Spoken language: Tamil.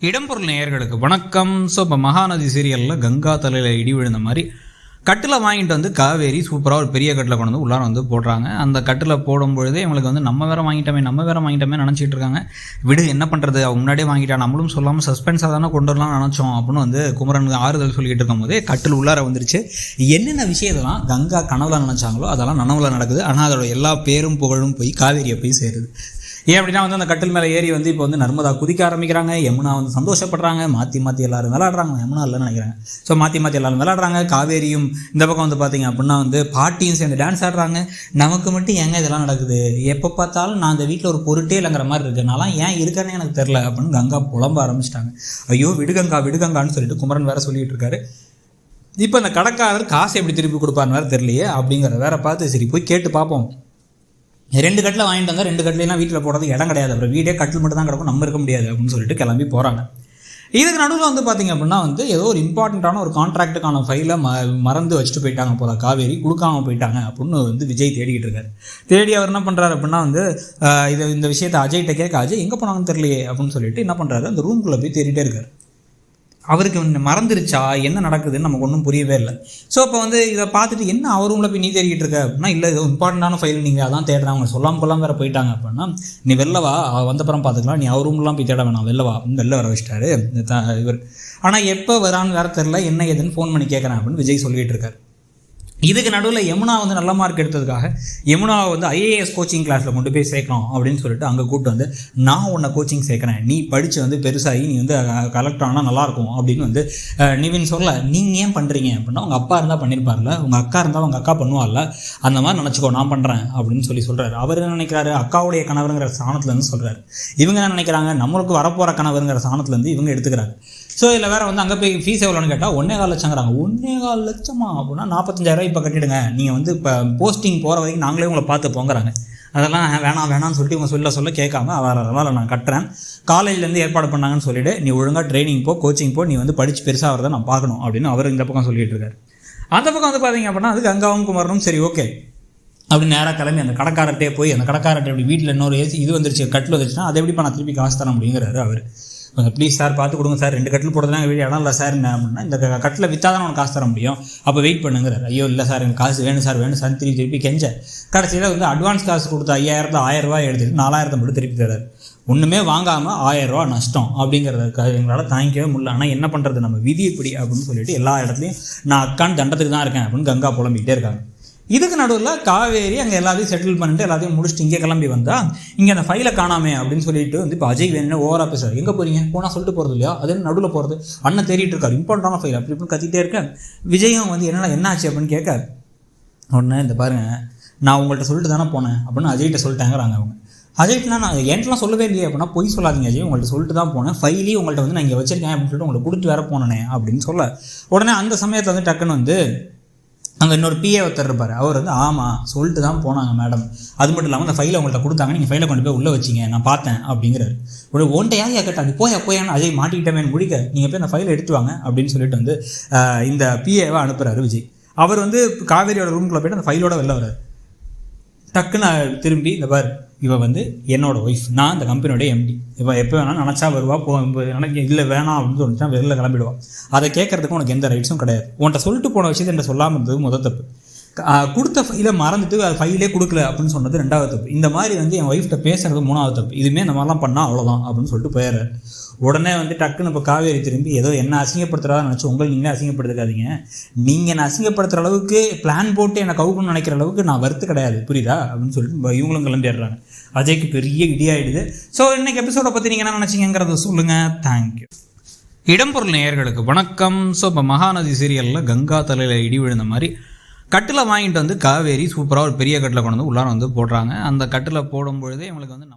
இடம்பொருள் நேயர்களுக்கு வணக்கம். ஸோ இப்போ மகாநதி சீரியலில் கங்கா தலையில் இடி விழுந்த மாதிரி கட்டில் வாங்கிட்டு வந்து காவேரி சூப்பராக ஒரு பெரிய கட்டில் கொண்டு வந்து உள்ளார வந்து போடுறாங்க. அந்த கட்டில் போடும்பொழுதே இவங்களுக்கு வந்து நம்ம வேறு வாங்கிட்டோமே நினச்சிட்டு இருக்காங்க. விடு என்ன பண்ணுறது, அவன் முன்னாடியே வாங்கிட்டா, நம்மளும் சொல்லாமல் சஸ்பென்ஸாக தானே கொண்டு வரலாம் நினச்சோம் அப்படின்னு வந்து குமரன் ஆறுதல் சொல்லிக்கிட்டு இருக்கும் போதே கட்டில் உள்ளார வந்துருச்சு. என்னென்ன விஷயத்தெல்லாம் கங்கா கனவுல நினச்சாங்களோ அதெல்லாம் நனவுல நடக்குது. ஆனால் அதோட எல்லா பேரும் புகழும் போய் காவேரியை போய் சேருது. ஏன் அப்படின்னா வந்து அந்த கட்டில் மேலே ஏறி வந்து இப்போ வந்து நர்மதா குதிக்க ஆரம்பிக்கிறாங்க. யமுனா வந்து சந்தோஷப்படுறாங்க. மாற்றி எல்லோரும் விளையாடுறாங்க. யமுனா இல்லைன்னு நினைக்கிறாங்க. ஸோ மாற்றி எல்லோரும் விளையாடுறாங்க. காவேரியும் இந்த பக்கம் வந்து பார்த்திங்க அப்படின்னா வந்து பாட்டியும் சேர்ந்து டான்ஸ் ஆடுறாங்க. நமக்கு மட்டும் ஏங்க இதெல்லாம் நடக்குது, எப்போ பார்த்தாலும் நான் அந்த வீட்டில் ஒரு பொருட்டே இல்லைங்கிற மாதிரி இருக்குது, நான்லாம் ஏன் இருக்கேன்னு எனக்கு தெரில அப்படின்னு கங்கா புலம்ப ஆரம்பிச்சிட்டாங்க. ஐயோ விடுகங்கான்னு சொல்லிட்டு குமரன் வேறு சொல்லிகிட்டு இருக்காரு. இப்போ அந்த கடைக்காரர் காசு எப்படி திருப்பி கொடுப்பான்னு வேறு தெரியலையே அப்படிங்கிற வேற பார்த்து சரி போய் கேட்டு பார்ப்போம். 2 கட்டில் வாங்கிட்டு வந்தால் 2 கட்டிலாம் வீட்டில் போடுறதுக்கு இடம் கிடையாது, அப்புறம் வீடே கட்டில் மட்டும் தான் கிடக்கும், நம்ம இருக்க முடியாது அப்படின்னு சொல்லிட்டு கிளம்பி போகிறாங்க. இதுக்கு நடுவில் வந்து பார்த்திங்க அப்படின்னா வந்து ஏதோ ஒரு இம்பார்ட்டண்ட்டான ஒரு கான்ட்ராக்டுக்கான ஃபைலை மறந்து வச்சுட்டு போயிட்டாங்க போல காவேரி, கொடுக்காமல் போயிட்டாங்க அப்படின்னு வந்து விஜய் தேடிக்கிட்டு இருக்காரு. தேடி அவர் என்ன பண்ணுறாரு அப்படின்னா வந்து இந்த விஷயத்தை அஜய்கிட்ட கேட்க, அஜய் எங்கே போனாங்கன்னு தெரியலையே அப்படின்னு சொல்லிட்டு என்ன பண்ணுறாரு, அந்த ரூம்குள்ளே போய் தேடிட்டே இருக்காரு. அவருக்கு மறந்துருச்சா என்ன நடக்குதுன்னு நமக்கு ஒன்றும் புரியவே இல்லை. ஸோ இப்போ வந்து இதை பார்த்துட்டு என்ன அவர் ரூமில் போய் நீ தேடிக்கிட்டு இருக்க அப்படின்னா, இல்லை இது இம்பார்ட்டண்டான ஃபைல் நீங்கள் அதான் தேடுறாங்க, அவங்க சொல்லாமல் வேறு போயிட்டாங்க அப்படின்னா, நீ வெளிலவா வந்தப்புறம் பார்த்துக்கலாம், நீ அவர் ரூம்லாம் போய் தேட வேணாம், வெளில வர வச்சிட்டாரு இவர். ஆனால் எப்போ வரான்னு வேறு தெரில, என்ன ஏதுன்னு ஃபோன் பண்ணி கேட்குறேன் அப்படின்னு விஜய் சொல்லிகிட்டு இருக்காரு. இதுக்கு நடுவில் யமுனா வந்து நல்ல மார்க் எடுத்ததுக்காக யமுனாவை வந்து ஐஏஎஸ் கோச்சிங் கிளாஸில் கொண்டு போய் சேர்க்கணும் அப்படின்னு சொல்லிட்டு அங்கே கூப்பிட்டு வந்து, நான் உன்னை கோச்சிங் சேர்க்குறேன், நீ படித்து வந்து பெருசாகி நீ வந்து கலெக்டர் ஆனால் நல்லாயிருக்கும் அப்படின்னு வந்து நிவின் சொல்ல, நீங்கள் ஏன் பண்ணுறீங்க அப்படின்னா, உங்கள் அப்பா இருந்தால் பண்ணியிருப்பார்ல, உங்கள் அக்கா இருந்தால் உங்கள் அக்கா பண்ணுவார்ல, அந்த மாதிரி நினச்சிக்கோ, நான் பண்ணுறேன் அப்படின்னு சொல்கிறாரு. அவர் என்ன நினைக்கிறாரு, அக்காவுடைய கணவருங்கிற சாணத்துலேருந்து சொல்கிறாரு. இவங்க என்ன நினைக்கிறாங்க, நம்மளுக்கு வரப்போகிற கணவருங்கிற சாணத்துலேருந்து இவங்க எடுத்துக்கிறாங்க. ஸோ இதில் வேறு வந்து அங்கே போய் ஃபீஸ் எவ்வளோன்னு கேட்டால் 1.25 லட்சங்கிறாங்க. 1.25 லட்சமா அப்படின்னா 45,000 இப்போ கட்டிடுங்க, நீங்கள் வந்து இப்போ போஸ்டிங் போகிற வரைக்கும் நாங்களே உங்களை பார்த்து போங்கிறாங்க. அதெல்லாம் வேணாம்னு சொல்லிட்டு இவங்க சொல்ல கேட்காம அதனால் நான் கட்டுறேன், காலேஜ்லேருந்து ஏற்பாடு பண்ணாங்கன்னு சொல்லிவிட்டு நீ ஒழுங்காக ட்ரைனிங் போ, கோச்சிங் போ, நீ வந்து படித்து பெருசாக வரதை நான் பார்க்கணும் அப்படின்னு அவர் இந்த பக்கம் சொல்லிட்டு இருக்காரு. அந்த பக்கம் வந்து பார்த்தீங்க அப்படின்னா அது கங்காவும் குமரனும் சரி ஓகே அப்படின்னு நேராக கிளம்பி அந்த கடைக்காரர்கிட்டே போய், அந்த கடைக்காரர்கிட்ட எப்படி வீட்டில் இன்னொரு இது வந்துருச்சு, கட்டில் வந்துருச்சுன்னா அதை எப்படிப்பா நான் திருப்பி காசு தர முடியுங்கிறாரு அவர். கொஞ்சம் ப்ளீஸ் சார் பார்த்து கொடுங்க சார், 2 கட்டில் போடுறதுனா வீடு இடம் இல்லை சார் என்ன அப்படின்னா, இந்த கட்டில் விற்றா தான் உனக்கு காசு தர முடியும், அப்போ வெயிட் பண்ணுங்கிறார். ஐயோ இல்லை சார் எனக்கு காசு வேணும் சார் திருப்பி கெஞ்ச கடைசியில் வந்து அட்வான்ஸ் காசு கொடுத்த 5,000 1000 ரூபாய் எடுத்துகிட்டு 4,000 மட்டும் திருப்பி தராரு. ஒன்றுமே வாங்காமல் 1000 ரூபா நஷ்டம் அப்படிங்கிறதுக்கு எங்களால் தாங்கிக்கவே முடியல. ஆனால் என்ன பண்ணுறது, நம்ம விதி இப்படி அப்படின்னு சொல்லிட்டு எல்லா இடத்துலையும் நான் அக்கான்னு தண்டத்துக்கு தான் இருக்கேன் அப்படின்னு கங்கா புலம்பிக்கிட்டே இருக்காங்க. இதுக்கு நடுவில் காவேரி அங்கே எல்லாத்தையும் செட்டில் பண்ணிட்டு எல்லாத்தையும் முடிச்சுட்டு இங்கே கிளம்பி வந்தால் இங்கே அந்த ஃபைலை காணாமே அப்படின்னு சொல்லிட்டு வந்து இப்போ அஜய் வேணும்னு ஓவராக பேசுகிறார். எங்கே போகிறீங்க, போனால் சொல்லிட்டு போகிறது இல்லையா, அதே நடுவில் போகிறது, அண்ணன் தேடிட்டு இருக்காரு, இம்பார்ட்டண்டான ஃபைல் அப்படி இப்படின்னு கத்திட்டே இருக்கேன். விஜயும் வந்து என்ன ஆச்சு அப்படின்னு கேட்க, உடனே இந்த பாருங்கள் நான் உங்கள்கிட்ட சொல்லிட்டு தானே போனேன் அப்படின்னு அஜய்கிட்ட சொல்லிட்டாங்கிறாங்க அவங்க. அஜய்ட்டுனா நான் என்கிட்டலாம் சொல்லவே இல்லையே அப்படின்னா, பொய் சொல்லாதீங்க அஜய், உங்கள்கிட்ட சொல்லிட்டு தான் போனேன், ஃபைலையும் உங்கள்கிட்ட வந்து நான் இங்கே வச்சிருக்கேன் அப்படின்னு சொல்லிட்டு உங்களை கொடுத்து வேற போனேனே அப்படின்னு சொல்ல, உடனே அந்த சமயத்தில் வந்து டக்குன்னு வந்து அங்கே இன்னொரு பிஏ ஒருத்தர் இருப்பார், அவர் வந்து ஆமாம் சொல்லிட்டு தான் போனாங்க மேடம், அது மட்டும் இல்லாமல் அந்த ஃபைலை உங்கள்கிட்ட கொடுத்தாங்க, நீங்கள் ஃபைலை கொண்டு போய் உள்ளே வச்சிங்க, நான் பார்த்தேன் அப்படிங்கிறாரு. ஒரு ஒன்றையாக கேட்டா நீ போயான்னு அஜய் மாட்டிக்கிட்டமே முடிக்க, நீங்கள் போய் அந்த ஃபைலை எடுத்து வாங்க அப்படின்னு சொல்லிட்டு வந்து இந்த பிஏவை அனுப்புகிறாரு விஜய். அவர் வந்து காவேரியோட ரூம்குள்ளே போய்ட்டு அந்த ஃபைலோட வெளில வர்றாரு. டக்குன்னு திரும்பி இந்த பார், இவள் வந்து என்னோட ஒய்ஃப், நான் இந்த கம்பெனியோட எம்டி, இவள் எப்போ வேணாலும் நினச்சா வருவா, எனக்கு இல்லை வேணாம் அப்படின்னு சொல்லிச்சா வெளில கிளம்பிடுவான். அதை கேட்கறதுக்கு உனக்கு எந்த ரைட்ஸும் கிடையாது. உன்கிட்ட சொல்லிட்டு போன விஷயத்தை என்கிட்ட சொல்லாமல் இருந்தது முதல் தப்பு, கொடுத்த ஃபைலை மறந்துட்டு அது ஃபைலே கொடுக்கல அப்படின்னு சொன்னது 2வது தப்பு, இந்த மாதிரி வந்து என் ஒய்ஃப்கிட்ட பேசுறது 3வது தப்பு, இதுவுமே இந்த மாதிரிலாம் பண்ணால் அவ்வளோதான் அப்படின்னு சொல்லிட்டு போயிடுறாரு. உடனே வந்து டக்குன்னு இப்போ காவேரி திரும்பி ஏதோ என்ன அசிங்கப்படுத்துகிறதா நினச்சி உங்களை நீங்களே அசிங்கப்படுத்துக்காதீங்க, நீங்கள் என்னை அசிங்கப்படுத்துகிற அளவுக்கு பிளான் போட்டு என்னை கவுக்கணும்னு நினைக்கிற அளவுக்கு நான் வருத்து கிடையாது புரியுதா அப்படின்னு சொல்லிட்டு இவங்களும் கிளம்பிடுறாங்க. அஜய்க்கு பெரிய இடியாயிடுது. ஸோ இன்னைக்கு எபிசோடை பற்றி நீங்கள் என்ன நினச்சிங்கிறத சொல்லுங்கள். தேங்க்யூ. இடம்பொருள் நேயர்களுக்கு வணக்கம். ஸோ இப்போ மகாநதி சீரியலில் கங்கா தலையில் இடி விழுந்த மாதிரி கட்டில் வாங்கிட்டு வந்து காவேரி சூப்பராக ஒரு பெரிய கட்டில் கொண்டு வந்து உள்ளார வந்து போடுறாங்க. அந்த கட்டில் போடும்பொழுதே இவங்களுக்கு வந்து